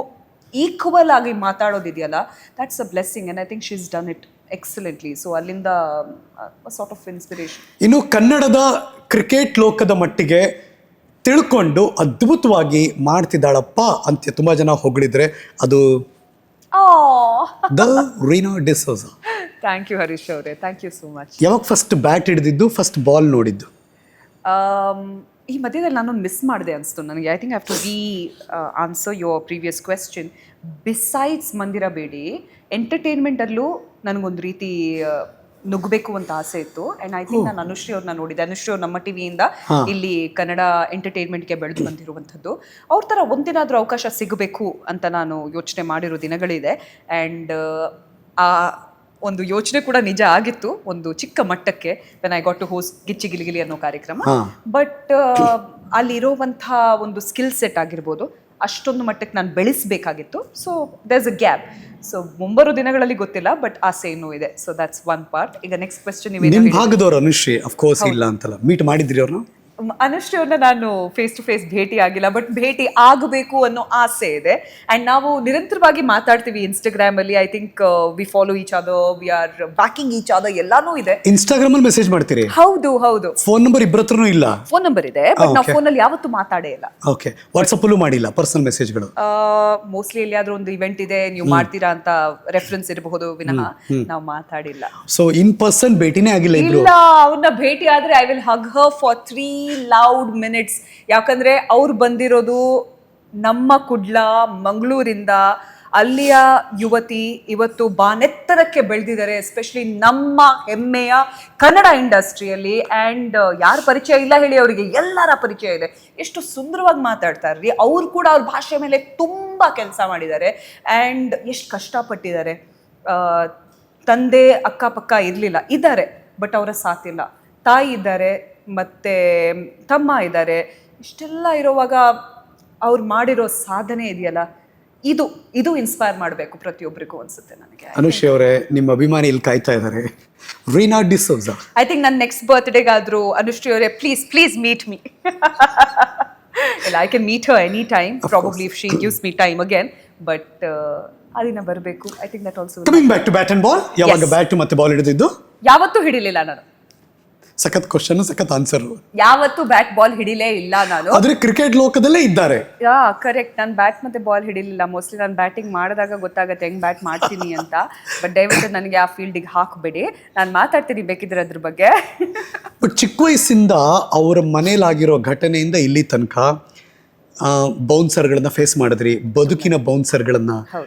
ಈಕ್ವಲ್ ಆಗಿ ಮಾತಾಡೋದಿದೆಯಲ್ಲ, that's a blessing. And I think she is done it excellently. So ಅಲ್ಲಿಂದ ಸಾರ್ಟ್ ಆಫ್ ಇನ್ಸ್ಪಿರೇಷನ್. ಇನ್ನು ಕನ್ನಡದ ಕ್ರಿಕೆಟ್ ಲೋಕದ ಮಟ್ಟಿಗೆ ತಿಳ್ಕೊಂಡು ಅದ್ಭುತವಾಗಿ ಮಾಡ್ತಿದ್ದಾಳಪ್ಪ ಅಂತ ತುಂಬಾ ಜನ ಹೊಗಳಿದ್ರೆ ಅದು the Reena D'Souza. Thank you Harish ಅವರೇ, ಥ್ಯಾಂಕ್ ಯು ಸೋ ಮಚ್. ಯಾವಾಗ ಫಸ್ಟ್ ಬ್ಯಾಟ್ ಹಿಡಿದಿದ್ದು, ಫಸ್ಟ್ ಬಾಲ್ ನೋಡಿದ್ದು? ಈ ಮಧ್ಯದಲ್ಲಿ ನಾನು ಮಿಸ್ ಮಾಡಿದೆ ಅನಿಸ್ತು ನನಗೆ. I think I have to answer your previous question. Besides Mandira Bedi, ಎಂಟರ್ಟೈನ್ಮೆಂಟಲ್ಲೂ ನನಗೊಂದು ರೀತಿ ನುಗ್ಗಬೇಕು ಅಂತ ಆಸೆ ಇತ್ತು. ಆ್ಯಂಡ್ ಐ ಥಿಂಕ್ ನಾನು ಅನುಶ್ರೀ ಅವ್ರನ್ನ ನೋಡಿದ್ದೆ. ಅನುಶ್ರೀ ಅವ್ರು ನಮ್ಮ ಟಿವಿಯಿಂದ ಇಲ್ಲಿ ಕನ್ನಡ ಎಂಟರ್ಟೈನ್ಮೆಂಟ್ಗೆ ಬೆಳೆದು ಬಂದಿರುವಂಥದ್ದು. ಅವ್ರ ಥರ ಒಂದಿನಾದರೂ ಅವಕಾಶ ಸಿಗಬೇಕು ಅಂತ ನಾನು ಯೋಚನೆ ಮಾಡಿರೋ ದಿನಗಳಿದೆ. ಆ್ಯಂಡ್ ಆ ಒಂದು ಯೋಚನೆ ಕೂಡ ನಿಜ ಆಗಿತ್ತು ಒಂದು ಚಿಕ್ಕ ಮಟ್ಟಕ್ಕೆ, when I got to host Gicchi Giligili ಅನ್ನೋ ಕಾರ್ಯಕ್ರಮ. ಬಟ್ ಅಲ್ಲಿರೋವಂಥ ಒಂದು ಸ್ಕಿಲ್ ಸೆಟ್ ಆಗಿರ್ಬೋದು, ಅಷ್ಟೊಂದು ಮಟ್ಟಕ್ಕೆ ನಾನು ಬೆಳೆಸಬೇಕಾಗಿತ್ತು. So there is a gap. So ಮುಂಬರೋ ದಿನಗಳಲ್ಲಿ ಗೊತ್ತಿಲ್ಲ, ಬಟ್ ಆಸೆ ಇನ್ನೂ ಇದೆ. So that's one part. ಈಗ ನೆಕ್ಸ್ಟ್ ಕ್ವೆಶ್ಚನ್, ನಿಮ್ಮ ಭಾಗದವರು ಅನುಶ್ರೀ ಅಫ್ಕೋರ್ಸ್ ಇಲ್ಲ ಅಂತಲ್ಲ, ಮೀಟ್ ಮಾಡಿದ್ರಿ ಅವ್ರನ್ನ? ಅನುಶ್ರೀ ಅವ್ರನ್ನ ನಾನು ಫೇಸ್ ಟು ಫೇಸ್ ಭೇಟಿ ಆಗಿಲ್ಲ, ಬಟ್ ಭೇಟಿ ಆಗಬೇಕು ಅನ್ನೋ ಆಸೆ ಇದೆ. ಅಂಡ್ ನಾವು ನಿರಂತರವಾಗಿ ಮಾತಾಡ್ತೀವಿ ಇನ್ಸ್ಟಾಗ್ರಾಮ್ ಅಲ್ಲಿ. I think we follow each other, we are backing each other, ಎಲ್ಲಾನು ಇದೆ. ಇನ್ಸ್ಟಾಗ್ರಾಮ್ ಅಲ್ಲಿ ಮೆಸೇಜ್ ಮಾಡ್ತೀರಿ? ಹೌದು ಹೌದು. ಫೋನ್ ನಂಬರ್ ಇಬ್ಬರ ಹತ್ರನೂ ಇಲ್ಲ? ಫೋನ್ ನಂಬರ್ ಇದೆ, ಬಟ್ ನಾವು ಫೋನ್ ಅಲ್ಲಿ ಯಾವತ್ತೂ ಮಾತಾಡೇ ಇಲ್ಲ. ಓಕೆ, ವಾಟ್ಸಪ್ ಅಲ್ಲೂ ಮಾಡಿಲ್ಲ ಪರ್ಸನಲ್ ಮೆಸೇಜ್ಗಳು? ಮೋಸ್ಟ್ಲಿ ಎಲ್ಲಿಯಾದ್ರೂ ಒಂದು ಇವೆಂಟ್ ಇದೆ, ನೀವು ಮಾಡ್ತೀರಾ ಅಂತ ರೆಫರೆನ್ಸ್ ಇರಬಹುದು ವಿನಃ ನಾವು ಮಾತಾಡಿಲ್ಲ. ಸೊ ಇನ್ ಪರ್ಸನ್ ಭೇಟಿನೇ ಆಗಿಲ್ಲ ಇಬ್ರು? ಇಲ್ಲ, ಅವ್ರನ್ನ ಭೇಟಿ ಆದ್ರೆ I will hug Har for 3 loud minutes. ಯಾಕಂದ್ರೆ ಅವ್ರು ಬಂದಿರೋದು ನಮ್ಮ ಕುಡ್ಲ ಮಂಗಳೂರಿಂದ. ಅಲ್ಲಿಯ ಯುವತಿ ಇವತ್ತು ಬಾನೆತ್ತರಕ್ಕೆ ಬೆಳೆದಿದ್ದಾರೆ, ಎಸ್ಪೆಷಲಿ ನಮ್ಮ ಹೆಮ್ಮೆಯ ಕನ್ನಡ ಇಂಡಸ್ಟ್ರಿಯಲ್ಲಿ. ಆ್ಯಂಡ್ ಯಾರ ಪರಿಚಯ ಇಲ್ಲ ಹೇಳಿ ಅವರಿಗೆ? ಎಲ್ಲರ ಪರಿಚಯ ಇದೆ. ಎಷ್ಟು ಸುಂದರವಾಗಿ ಮಾತಾಡ್ತಾರ್ರಿ. ಅವ್ರು ಕೂಡ ಅವ್ರ ಭಾಷೆ ಮೇಲೆ ತುಂಬ ಕೆಲಸ ಮಾಡಿದ್ದಾರೆ ಆ್ಯಂಡ್ ಎಷ್ಟು ಕಷ್ಟಪಟ್ಟಿದ್ದಾರೆ. ತಂದೆ ಅಕ್ಕಪಕ್ಕ ಇರಲಿಲ್ಲ, ಇದ್ದಾರೆ ಬಟ್ ಅವರ ಸಾಥಿಲ್ಲ. ತಾಯಿ ಇದ್ದಾರೆ, ಮತ್ತು ತಮ್ಮ ಇದ್ದಾರೆ. ಇಷ್ಟೆಲ್ಲ ಇರೋವಾಗ ಅವ್ರು ಮಾಡಿರೋ ಸಾಧನೆ ಇದೆಯಲ್ಲ, ಇದು ಇನ್ಸ್ಪೈರ್ ಮಾಡಬೇಕು ಪ್ರತಿಯೊಬ್ಬರಿಗೂ ಅನ್ಸುತ್ತೆ ನನಗೆ. ಅನುಶ್ರೀ ಅವರೇ, ನಿಮ್ಮ ಅಭಿಮಾನಿ ಇಲ್ಲಿ ಕಾಯ್ತಾ ಇದ್ದಾರೆ, ರೀನಾ ಡಿಸೋಜಾ. ಐ ಥಿಂಕ್ ನನ್ನ ನೆಕ್ಸ್ಟ್ ಬರ್ತ್ಡೇಗಾದರೂ ಅನುಶ್ರೀ ಅವರೇ ಪ್ಲೀಸ್ ಮೀಟ್ ಮೀ. ಇಲ್ಲ, I can meet her any time, probably if she gives me time again. But ಅದಿನ ಬರಬೇಕು. I think that also. Coming back to bat and ball, ಯಾವಾಗ ಬ್ಯಾಟ್ ಮತ್ತೆ ball ಹಿಡಿದಿದ್ದು? ಯಾವತ್ತೂ ಹಿಡಿಲಿಲ್ಲ ನಾನು. ಸಖತ್ ಕ್ವಶನ್, ಸಖತ್ ಆನ್ಸರ್. ಯಾವತ್ತೂ ಬ್ಯಾಟ್ ಬಾಲ್ ಹಿಡಿಲೇ ಇಲ್ಲ ನಾನು. ಆದ್ರೆ ಕ್ರಿಕೆಟ್ ಲೋಕದಲ್ಲೇ ಇದ್ದಾರೆ. ಯಾ, ಕರೆಕ್ಟ್. ನಾನು ಬ್ಯಾಟ್ ಮತ್ತೆ ಬಾಲ್ ಹಿಡಿಲಿಲ್ಲ. ಮೋಸ್ಟ್ಲಿ ನಾನು ಬ್ಯಾಟಿಂಗ್ ಮಾಡಿದಾಗ ಗೊತ್ತಾಗುತ್ತೆ ಹೆಂಗ್ ಬ್ಯಾಟ್ ಮಾಡ್ತೀನಿ ಅಂತ. ಬಟ್ ದಯವಿಟ್ಟು ನನಗೆ ಆ ಫೀಲ್ಡಿಗೆ ಹಾಕಬೇಡಿ, ನಾನು ಮಾತಾಡ್ತೀನಿ ಬೇಕಿದ್ರೆ ಅದ್ರ ಬಗ್ಗೆ. ಬಟ್ ಚಿಕ್ಕ ವಯಸ್ಸಿಂದ ಅವರ ಮನೇಲಾಗಿರೋ ಘಟನೆಯಿಂದ ಇಲ್ಲಿ ತನಕ ಬೌನ್ಸರ್ಗಳನ್ನ ಫೇಸ್ ಮಾಡಿದ್ರಿ, ಬದುಕಿನ ಬೌನ್ಸರ್ಗಳನ್ನ,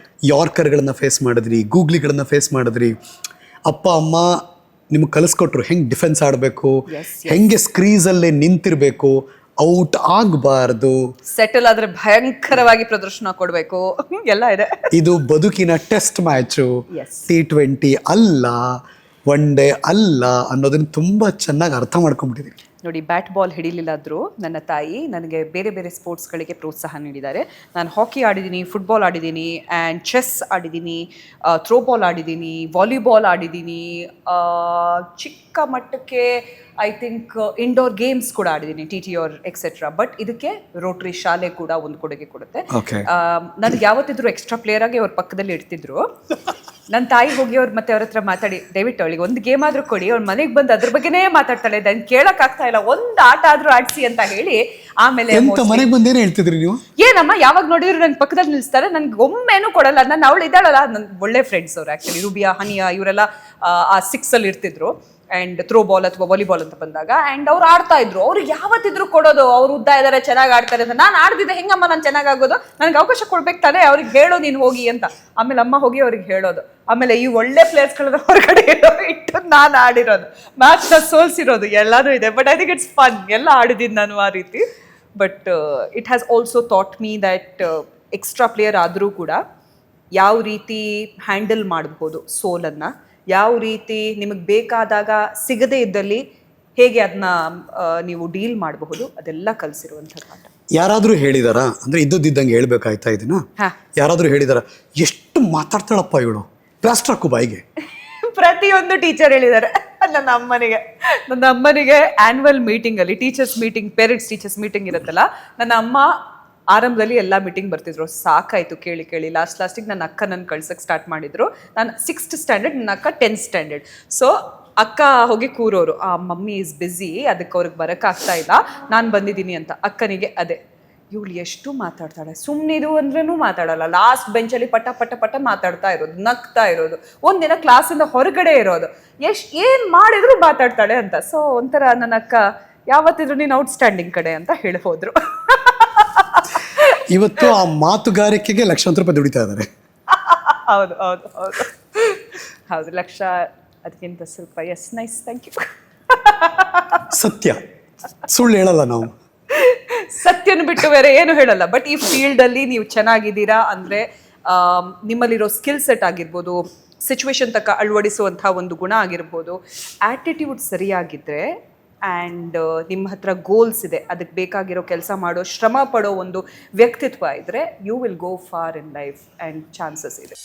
ಯಾರ್ಕರ್ಗಳನ್ನ ಫೇಸ್ ಮಾಡಿದ್ರಿ, ಗೂಗ್ಲಿಗಳನ್ನ ಫೇಸ್ ಮಾಡಿದ್ರಿ. ಅಪ್ಪ ಅಮ್ಮ ನಿಮ್ಗೆ ಕಲಿಸ್ಕೊಟ್ರು ಹೆಂಗೆ ಡಿಫೆನ್ಸ್ ಆಡಬೇಕು, ಹೆಂಗೆ ಸ್ಕ್ರೀಸಲ್ಲೇ ನಿಂತಿರ್ಬೇಕು, ಔಟ್ ಆಗಬಾರ್ದು, ಸೆಟಲ್ ಆದ್ರೆ ಭಯಂಕರವಾಗಿ ಪ್ರದರ್ಶನ ಕೊಡಬೇಕು, ಎಲ್ಲ ಇದೆ. ಇದು ಬದುಕಿನ ಟೆಸ್ಟ್ ಮ್ಯಾಚು, T20 ಅಲ್ಲ, ಒನ್ ಡೇ ಅಲ್ಲ ಅನ್ನೋದನ್ನ ತುಂಬ ಚೆನ್ನಾಗಿ ಅರ್ಥ ಮಾಡ್ಕೊಂಡ್ಬಿಟ್ಟಿದ್ದೀವಿ. ನೋಡಿ, ಬ್ಯಾಟ್ ಬಾಲ್ ಹಿಡಿಲಿಲ್ಲಾದರೂ ನನ್ನ ತಾಯಿ ನನಗೆ ಬೇರೆ ಬೇರೆ ಸ್ಪೋರ್ಟ್ಸ್ಗಳಿಗೆ ಪ್ರೋತ್ಸಾಹ ನೀಡಿದ್ದಾರೆ. ನಾನು ಹಾಕಿ ಆಡಿದ್ದೀನಿ, ಫುಟ್ಬಾಲ್ ಆಡಿದ್ದೀನಿ, ಆ್ಯಂಡ್ ಚೆಸ್ ಆಡಿದ್ದೀನಿ, ಥ್ರೋಬಾಲ್ ಆಡಿದ್ದೀನಿ, ವಾಲಿಬಾಲ್ ಆಡಿದ್ದೀನಿ, ಚಿಕ್ಕ ಮಟ್ಟಕ್ಕೆ ಐ ಥಿಂಕ್ ಇಂಡೋರ್ ಗೇಮ್ಸ್ ಕೂಡ ಆಡಿದ್ದೀನಿ, TT ಆರ್ ಎಕ್ಸೆಟ್ರಾ. ಬಟ್ ಇದಕ್ಕೆ ರೋಟ್ರಿ ಶಾಲೆ ಕೂಡ ಒಂದು ಕೊಡುಗೆ ಕೊಡುತ್ತೆ. ನನಗೆ ಯಾವತ್ತಿದ್ರು ಎಕ್ಸ್ಟ್ರಾ ಪ್ಲೇಯರ್ ಆಗಿ ಅವ್ರ ಪಕ್ಕದಲ್ಲಿ ಇಡ್ತಿದ್ರು. ನನ್ನ ತಾಯಿ ಹೋಗಿ ಮತ್ತೆ ಅವ್ರ ಹತ್ರ ಮಾತಾಡಿ, ದಯವಿಟ್ಟು ಅವಳಿಗೆ ಒಂದು ಗೇಮ್ ಆದ್ರೂ ಕೊಡಿ, ಅವ್ರ ಮನೆಗೆ ಬಂದು ಅದ್ರ ಬಗ್ಗೆನೇ ಮಾತಾಡ್ತಾಳೆ, ಅದನ್ನ ಕೇಳಕ್ ಆಗ್ತಾ ಇಲ್ಲ, ಒಂದು ಆಟ ಆದ್ರೂ ಆಡಿಸಿ ಅಂತ ಹೇಳಿ. ಆಮೇಲೆ ಮನೆಗೆ ಬಂದೇನೆ ಹೇಳ್ತಿದ್ರಿ ನೀವು? ಏನಮ್ಮ ಯಾವಾಗ ನೋಡಿದ್ರು ನನ್ ಪಕ್ಕದಲ್ಲಿ ನಿಲ್ಸ್ತಾರೆ, ನನ್ಗೆ ಒಮ್ಮೆನೂ ಕೊಡಲ್ಲ. ನಾನು ಅವಳು ಇದ್ದಾಳಲ್ಲ, ನನ್ ಒಳ್ಳೆ ಫ್ರೆಂಡ್ಸ್ ಅವ್ರು ಆಕ್ಚುಲಿ, ರೂಬಿಯಾ, ಹನಿಯಾ, ಇವರೆಲ್ಲ ಆ 6 ಅಲ್ಲಿ ಇರ್ತಿದ್ರು. ಆ್ಯಂಡ್ ಥ್ರೋ ಬಾಲ್ ಅಥವಾ ವಾಲಿಬಾಲ್ ಅಂತ ಬಂದಾಗ ಆ್ಯಂಡ್ ಅವ್ರು ಆಡ್ತಾ ಇದ್ರು. ಅವ್ರಿಗೆ ಯಾವತ್ತಿದ್ರು ಕೊಡೋದು, ಅವ್ರು ಉದ್ದ ಇದ್ದಾರೆ, ಚೆನ್ನಾಗಿ ಆಡ್ತಾರೆ ಅಂತ. ನಾನು ಆಡ್ದಿದ್ದೆ ಹೆಂಗಮ್ಮ ನಾನು ಚೆನ್ನಾಗಿ ಆಗೋದು? ನನಗೆ ಅವಕಾಶ ಕೊಡ್ಬೇಕು ತಾನೆ, ಅವ್ರಿಗೆ ಹೇಳೋ ನೀನು ಹೋಗಿ ಅಂತ. ಆಮೇಲೆ ಅಮ್ಮ ಹೋಗಿ ಅವ್ರಿಗೆ ಹೇಳೋದು. ಆಮೇಲೆ ಈ ಒಳ್ಳೆ ಪ್ಲೇಯರ್ಸ್ಗಳನ್ನ ಹೊರಗಡೆ ಇಟ್ಟು ನಾನು ಆಡಿರೋದು, ಮ್ಯಾಚ್ನ ಸೋಲ್ಸಿರೋದು ಎಲ್ಲಾನು ಇದೆ. But I think it's fun, ಎಲ್ಲ ಆಡಿದ್ದೀನಿ ನಾನು ಆ ರೀತಿ. But it has also thought me that extra player ಆದರೂ ಕೂಡ ಯಾವ ರೀತಿ ಹ್ಯಾಂಡಲ್ ಮಾಡಬಹುದು ಸೋಲನ್ನು, ಯಾವ ರೀತಿ ನಿಮಗೆ ಬೇಕಾದಾಗ ಸಿಗದೇ ಇದ್ದಲ್ಲಿ ಹೇಗೆ ಅದನ್ನ ನೀವು ಡೀಲ್ ಮಾಡಬಹುದು, ಅದೆಲ್ಲ ಕಲಿಸಿರುವಂಥದ್ದು ಪಾಠ. ಯಾರಾದರೂ ಹೇಳಿದಾರಾ, ಅಂದ್ರೆ ಇದ್ದಂಗೆ ಹೇಳ್ಬೇಕಾಯ್ತಾ ಇದನ್ನ? ಯಾರಾದರೂ ಹೇಳಿದಾರ ಎಷ್ಟು ಮಾತಾಡ್ತಾಳಪ್ಪ ಇವಳು, ಪ್ಲಾಸ್ಟರ್ ಹಾಕು ಬಾಯಿಗೆ? ಪ್ರತಿಯೊಂದು ಟೀಚರ್ ಹೇಳಿದ್ದಾರೆ. ನನ್ನ ಅಮ್ಮನಿಗೆ ಆನ್ಯುವಲ್ ಮೀಟಿಂಗ್ ಅಲ್ಲಿ, teachers meeting, parents teachers meeting ಇರುತ್ತಲ್ಲ, ನನ್ನ ಅಮ್ಮ ಆರಂಭದಲ್ಲಿ ಎಲ್ಲ ಮೀಟಿಂಗ್ ಬರ್ತಿದ್ರು. ಸಾಕಾಯ್ತು ಕೇಳಿ ಲಾಸ್ಟಿಗೆ ನನ್ನ ಅಕ್ಕ ನನ್ನ ಕಳ್ಸಕ್ಕೆ ಸ್ಟಾರ್ಟ್ ಮಾಡಿದ್ರು. ನಾನು 6th ಸ್ಟ್ಯಾಂಡರ್ಡ್, ನನ್ನ ಅಕ್ಕ 10th ಸ್ಟ್ಯಾಂಡರ್ಡ್. ಸೊ ಅಕ್ಕ ಹೋಗಿ ಕೂರೋರು, ಆ ಮಮ್ಮಿ ಈಸ್ ಬ್ಯುಸಿ, ಅದಕ್ಕೆ ಅವ್ರಿಗೆ ಬರೋಕ್ಕಾಗ್ತಾ ಇಲ್ಲ, ನಾನು ಬಂದಿದ್ದೀನಿ ಅಂತ. ಅಕ್ಕನಿಗೆ ಅದೇ, ಇವಳು ಎಷ್ಟು ಮಾತಾಡ್ತಾಳೆ, ಸುಮ್ಮನಿರು ಅಂದ್ರೂ ಮಾತಾಡಲ್ಲ, ಲಾಸ್ಟ್ ಬೆಂಚಲ್ಲಿ ಪಟ ಮಾತಾಡ್ತಾ ಇರೋದು, ನಗ್ತಾ ಇರೋದು, ಒಂದಿನ ಕ್ಲಾಸಿಂದ ಹೊರಗಡೆ ಇರೋದು, ಏನು ಮಾಡಿದ್ರು ಮಾತಾಡ್ತಾಳೆ ಅಂತ. ಸೊ ಒಂಥರ ನನ್ನ ಅಕ್ಕ ಯಾವತ್ತಿದ್ರು ನೀನು ಔಟ್ಸ್ಟ್ಯಾಂಡಿಂಗ್ ಕಡೆ ಅಂತ ಹೇಳಿ ಹೋದ್ರು. ಇವತ್ತು ಆ ಮಾತುಗಾರಿಕೆಗೆ ಲಕ್ಷಾಂತರ ರೂಪಾಯಿ ದುಡಿತಾ ಇದ್ದಾರೆ. ಹೌದು, ಲಕ್ಷ ಅದಕ್ಕಿಂತ ಸ್ವಲ್ಪ. Yes, nice, thank you. ಸತ್ಯ, ಸುಳ್ಳು ಹೇಳಲ್ಲ ನಾವು. ಸತ್ಯನ ಬಿಟ್ಟು ಬೇರೆ ಏನು ಹೇಳಲ್ಲ. ಬಟ್ ಈ ಫೀಲ್ಡ್ ಅಲ್ಲಿ ನೀವು ಚೆನ್ನಾಗಿದ್ದೀರಾ ಅಂದ್ರೆ ನಿಮ್ಮಲ್ಲಿರೋ ಸ್ಕಿಲ್ ಸೆಟ್ ಆಗಿರ್ಬೋದು, ಸಿಚುವೇಶನ್ ತಕ್ಕ ಅಳವಡಿಸುವಂತಹ ಒಂದು ಗುಣ ಆಗಿರ್ಬೋದು, ಆಟಿಟ್ಯೂಡ್ ಸರಿಯಾಗಿದ್ರೆ ಆ್ಯಂಡ್ ನಿಮ್ಮ ಹತ್ರ ಗೋಲ್ಸ್ ಇದೆ, ಅದಕ್ಕೆ ಬೇಕಾಗಿರೋ ಕೆಲಸ ಮಾಡೋ, ಶ್ರಮ ಪಡೋ ಒಂದು ವ್ಯಕ್ತಿತ್ವ ಇದ್ದರೆ, you will go far in life and chances ಇದೆ.